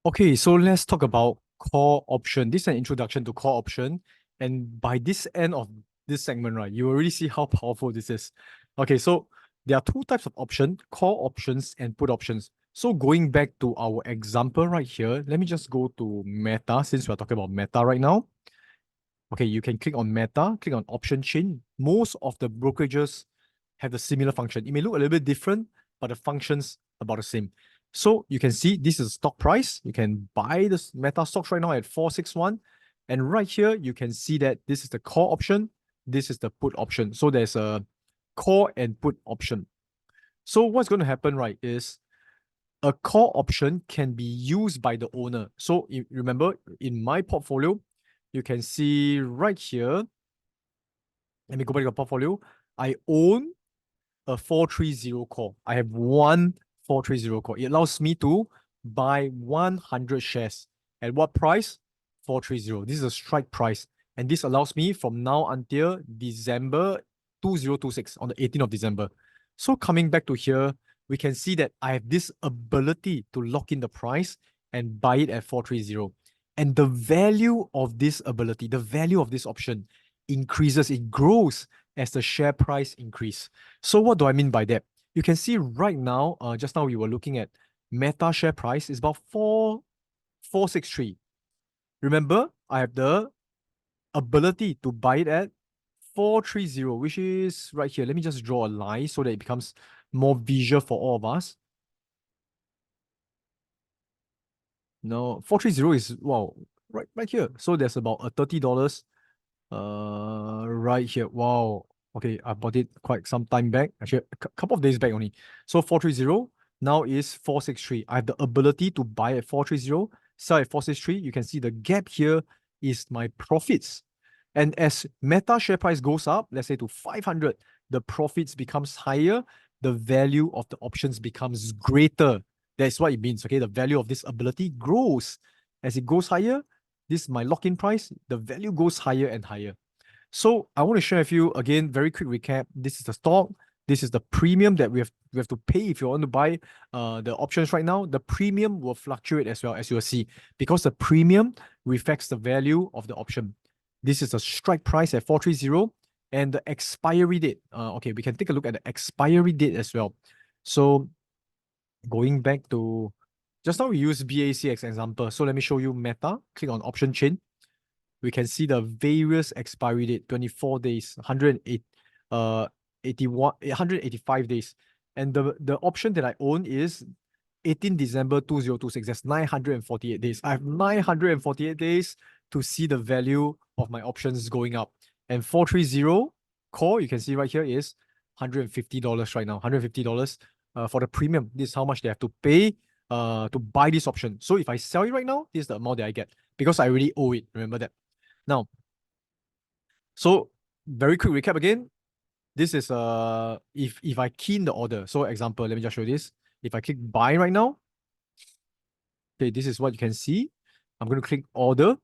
Okay, so let's talk about call option. This is an introduction to call option. And by this end of this segment, right, you already see how powerful this is. Okay, so there are two types of option, call options and put options. So going back to our example right here, let me just go to Meta since we're talking about Meta right now. Okay, you can click on Meta, click on option chain. Most of the brokerages have the similar function. It may look a little bit different, but the function's about the same. So you can see this is stock price. You can buy this Meta stocks right now at 461. And right here, you can see that this is the call option. This is the put option. So there's a call and put option. So what's going to happen, right, is a call option can be used by the owner. So remember, in my portfolio, you can see right here, let me go back to the portfolio. I own a 430 call. I have one 430 call. It allows me to buy 100 shares. At what price? 430. This is a strike price. And this allows me from now until December 2026, on the 18th of December. So coming back to here, we can see that I have this ability to lock in the price and buy it at 430. And the value of this ability, the value of this option increases, it grows as the share price increase. So what do I mean by that? You can see right now, just now we were looking at Meta share price is about 463. Remember, I have the ability to buy it at 430, which is right here. Let me just draw a line so that it becomes more visual for all of us. No, 430 is, wow, right here. So there's about a $30 right here. Wow. Okay, I bought it quite some time back. Actually, a couple of days back only. So 430 now is 463. I have the ability to buy at 430, sell at 463. You can see the gap here is my profits. And as Meta share price goes up, let's say to 500, the profits becomes higher, the value of the options becomes greater. That's what it means, okay? The value of this ability grows. As it goes higher, this is my lock-in price, the value goes higher and higher. So I want to share with you again, very quick recap. This is the stock. This is the premium that we have to pay if you want to buy the options right now. The premium will fluctuate as well, as you will see, because the premium reflects the value of the option. This is the strike price at 430 and the expiry date. Okay, we can take a look at the expiry date as well. So going back to just now we used 𝗶𝗂𝗂𝗵 as example. So let me show you Meta. Click on option chain. We can see the various expiry date, 24 days, 108, 185 days. And the option that I own is 18 December 2026. That's 948 days. I have 948 days to see the value of my options going up. And 430 call, you can see right here is $150 right now, $150 for the premium. This is how much they have to pay to buy this option. So if I sell it right now, this is the amount that I get because I already owe it. Remember that. Now, so very quick recap again. This is if I key in the order. So example, let me just show this. If I click buy right now, okay, this is what you can see. I'm going to click order.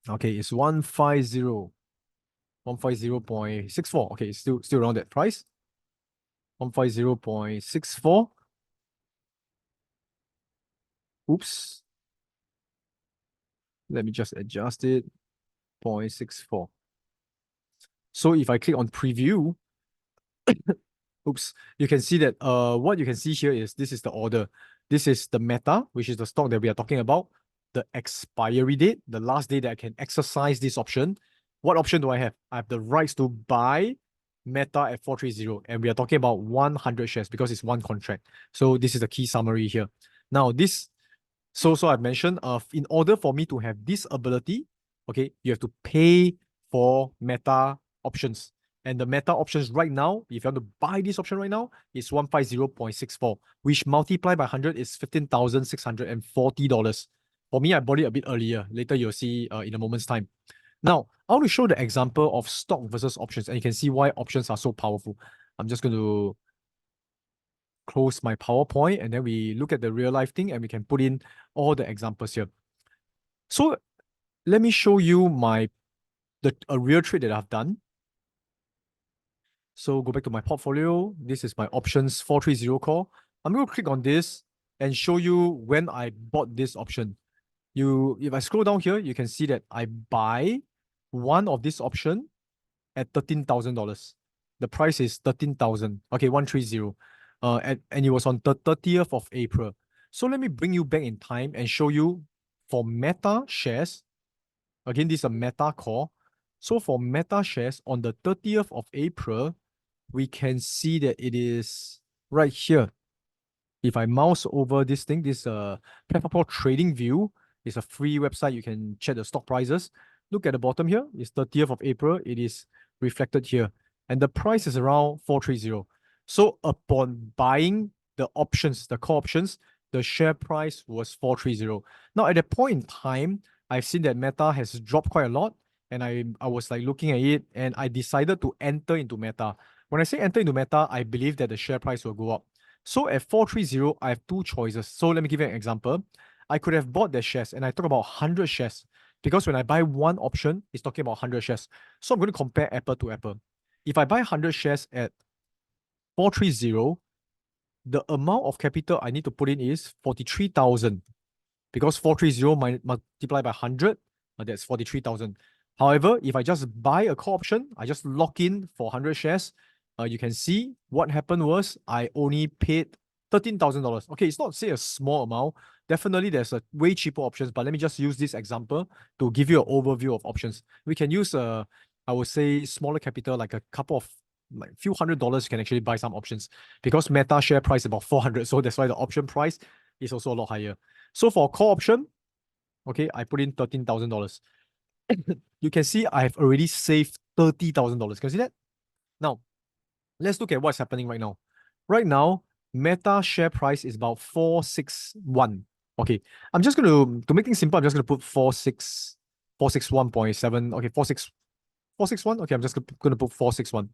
Okay, it's 150.64. Okay, it's still around that price. 150.64. Oops. Let me just adjust it. 0.64. So if I click on preview, oops, you can see that what you can see here is this is the order. This is the Meta, which is the stock that we are talking about. The expiry date, the last day that I can exercise this option. What option do I have? I have the rights to buy Meta at 430, and we are talking about 100 shares because it's one contract. So this is the key summary here. Now this, so I've mentioned, in order for me to have this ability, okay, you have to pay for Meta options. And the Meta options right now, if you want to buy this option right now, is 150.64, which multiplied by 100 is $15,640. For me, I bought it a bit earlier. Later, you'll see in a moment's time. Now, I want to show the example of stock versus options, and you can see why options are so powerful. I'm just going to close my PowerPoint, and then we look at the real life thing, and we can put in all the examples here. So let me show you a real trade that I've done. So go back to my portfolio. This is my options 430 call. I'm going to click on this. and show you when I bought this option. If I scroll down here, you can see that I buy one of this option at $13,000. The price is 13,000. Okay, 130. And it was on the 30th of April. So let me bring you back in time and show you for Meta shares. Again, this is a Meta call. So for Meta shares on the 30th of April, we can see that it is right here. If I mouse over this thing, this Platform called Trading View is a free website. You can check the stock prices. Look at the bottom here. It's 30th of April. It is reflected here. And the price is around 430. So upon buying the options, the call options, the share price was 430. Now at that point in time, I've seen that Meta has dropped quite a lot. And I was like looking at it and I decided to enter into Meta. When I say enter into Meta, I believe that the share price will go up. So at 430, I have two choices. So let me give you an example. I could have bought the shares and I talk about 100 shares because when I buy one option, it's talking about 100 shares. So I'm going to compare apple to apple. If I buy 100 shares at 430, the amount of capital I need to put in is 43,000 because 430 multiplied by 100, that's 43,000. However, if I just buy a call option, I just lock in for 100 shares, you can see what happened was I only paid $13,000. Okay, it's not say a small amount. Definitely there's a way cheaper options, but let me just use this example to give you an overview of options. We can use I would say smaller capital, like a couple of like few $100s, you can actually buy some options because Meta share price is about 400. So that's why the option price is also a lot higher. So for call option, okay, I put in $13,000. You can see I've already saved $30,000. Can you see that? Now, let's look at what's happening right now. Right now, Meta share price is about 461. Okay, I'm just going to make things simple, I'm just going to put 461.7. Okay, 461. Okay, I'm just going to put 461.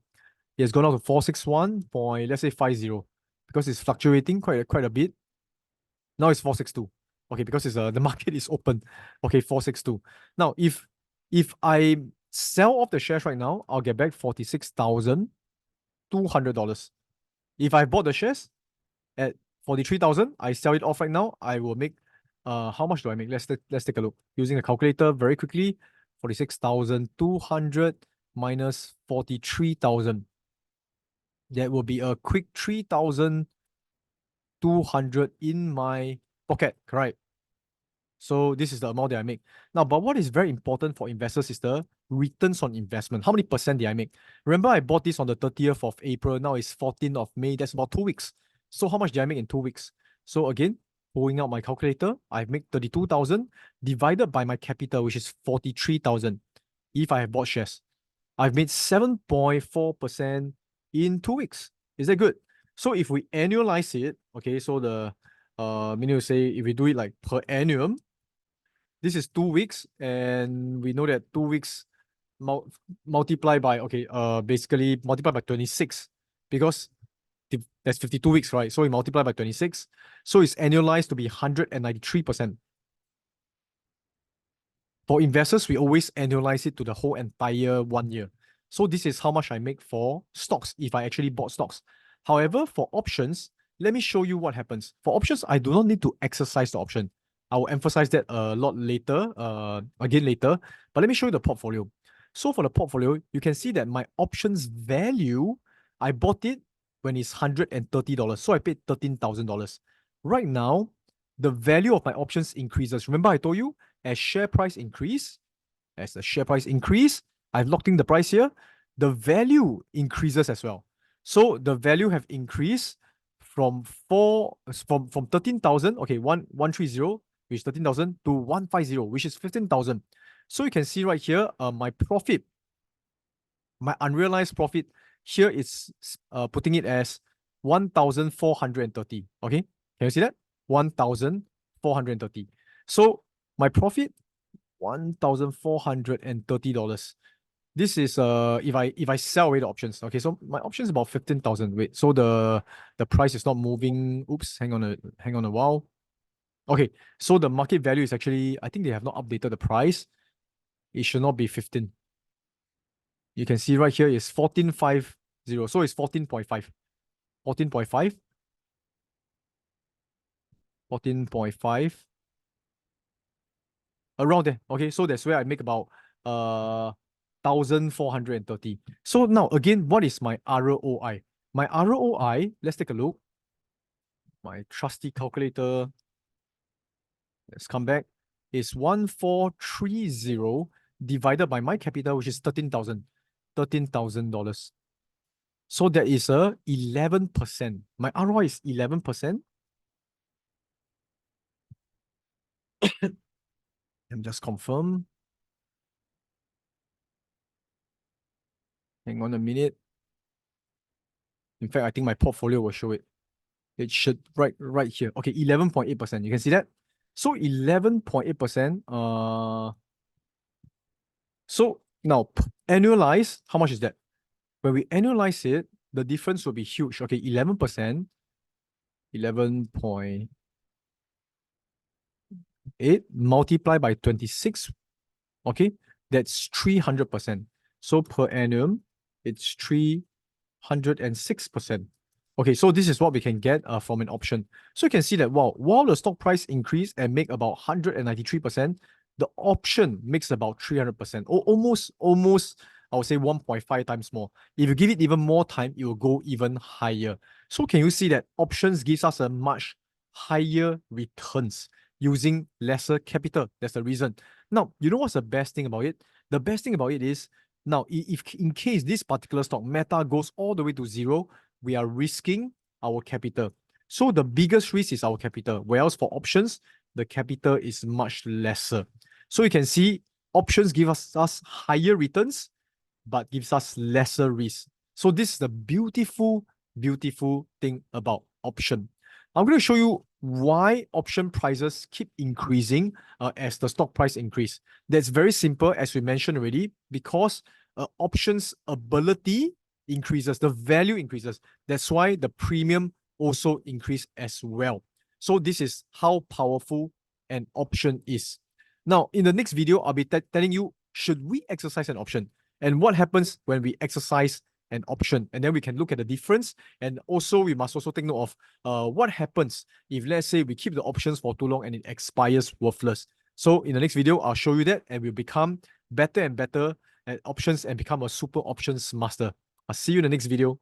It's gone out to 461 point, let's say 50, because it's fluctuating quite a bit. Now it's 462. Okay, because it's the market is open. Okay, 462. Now, if I sell off the shares right now, I'll get back $46,200. If I bought the shares at 43,000, I sell it off right now, I will make how much do I make? Let's take a look. Using a calculator very quickly. 46,200 minus 43,000. That will be a quick 3,200 in my pocket, correct? So this is the amount that I make. Now, but what is very important for investors is the returns on investment. How many percent did I make? Remember, I bought this on the 30th of April. Now it's 14th of May. That's about 2 weeks. So how much did I make in 2 weeks? So again, pulling out my calculator, I've made 32,000 divided by my capital, which is 43,000. If I have bought shares, I've made 7.4% in 2 weeks. Is that good? So if we annualize it, okay, so the meaning to say if we do it like per annum, this is 2 weeks, and we know that 2 weeks multiply by basically multiply by 26 because that's 52 weeks, right? So we multiply by 26. So it's annualized to be 193%. For investors, we always annualize it to the whole entire 1 year. So this is how much I make for stocks if I actually bought stocks. However, for options, let me show you what happens. For options, I do not need to exercise the option. I will emphasize that a lot later, again later. But let me show you the portfolio. So for the portfolio, you can see that my options value, I bought it when it's $130. So I paid $13,000. Right now, the value of my options increases. Remember I told you, as the share price increase, I've locked in the price here, the value increases as well. So the value have increased from 13,000, okay, 130, which is 13,000, to 150, which is 15,000. So you can see right here, my profit, my unrealized profit here is putting it as 1,430. Okay, can you see that? 1,430. So my profit, $1,430. This is if I sell away the options. Okay, so my option is about 15,000. Wait, so the price is not moving. Oops, hang on a while. Okay, so the market value is actually, I think they have not updated the price. It should not be 15. You can see right here is 14.50. So it's 14.5. 14.5. 14.5. Around there. Okay, so that's where I make about 1,430. So now again, what is my ROI? My ROI, let's take a look. My trusty calculator. Let's come back. Is 1,430 divided by my capital, which is $13,000. So that is a 11%. My ROI is 11%. Let me just confirm. Hang on a minute. In fact, I think my portfolio will show it. It should right here. Okay, 11.8%. You can see that? So 11.8%. So now annualize, how much is that? When we annualize it, the difference will be huge. Okay, 11%, 11.8 multiplied by 26. Okay, that's 300%. So per annum, it's 306%. Okay, so this is what we can get from an option. So you can see that while the stock price increase and make about 193%, the option makes about 300%, or almost, I would say 1.5 times more. If you give it even more time, it will go even higher. So can you see that options gives us a much higher returns using lesser capital? That's the reason. Now, you know what's the best thing about it? The best thing about it is, now, if in case this particular stock, Meta, goes all the way to zero, we are risking our capital. So the biggest risk is our capital, whereas for options, the capital is much lesser. So you can see options give us higher returns, but gives us lesser risk. So this is the beautiful thing about option. I'm going to show you why option prices keep increasing as the stock price increase. That's very simple, as we mentioned already, because options ability increases, the value increases. That's why the premium also increase as well. So this is how powerful an option is. Now, in the next video, I'll be telling you, should we exercise an option? And what happens when we exercise an option? And then we can look at the difference. And also, we must also take note of what happens if, let's say, we keep the options for too long and it expires worthless. So in the next video, I'll show you that, and we'll become better and better at options and become a super options master. I'll see you in the next video.